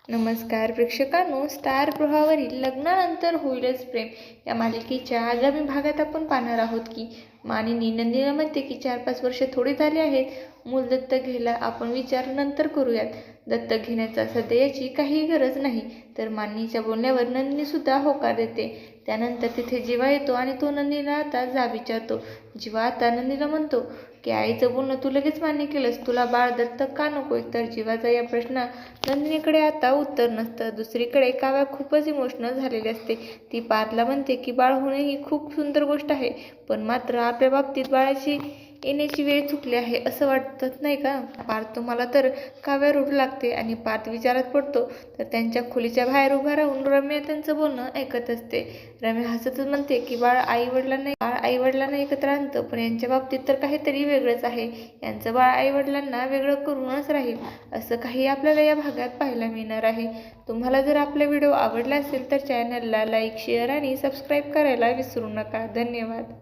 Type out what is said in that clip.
नमस्कार प्रेक्षकांनो, स्टार गृहावरील लग्नानंतर होईलच प्रेम या मालिकेच्या आगामी भागात आपण पाहणार आहोत की मानिनी नंदिनीला म्हणते की 4-5 वर्ष थोडी झाली आहेत, मूल दत्तक घ्यायला आपण विचार नंतर करूयात. दत्तक घेण्याचा सध्या याची काही गरज नाही. तर मानिनीच्या बोलण्यावर नंदिनी सुद्धा होकार देते. त्यानंतर तिथे जीवा येतो आणि तो नंदिनीला आता जा विचारतो. जीवा आता नंदिनीला म्हणतो की आईचं बोलणं तू लगेच मान्य केलंस, तुला बाळ दत्तक का नकोय? तर जीवाचा या प्रश्न नंदिनीकडे आता उत्तर नसतं. दुसरीकडे काव्या खूपच इमोशनल झालेली असते. ती पार्थला म्हणते की बाळ होणे ही खूप सुंदर गोष्ट आहे, पण मात्र आपल्या बाबतीत बाळाची येण्याची वेळ चुकली आहे असं वाटत नाही का? पार्थ तुम्हाला तर काव्या रडू लागते आणि पार्थ विचारात पडतो. तर त्यांच्या खोलीच्या बाहेर उभा राहून रम्या त्यांचं बोलणं ऐकत असते. रम्या हसतच म्हणते की बाळ आई वडिलांना एकत्र आणतं, पण यांच्या बाबतीत तर काहीतरी वेगळंच आहे. यांचं बाळ आई वडिलांना वेगळं करूनच राहील, असं काही आपल्याला या भागात पाहायला मिळणार आहे. तुम्हाला जर आपला व्हिडिओ आवडला असेल तर चॅनलला लाईक, शेअर आणि सबस्क्राईब करायला विसरू नका. धन्यवाद.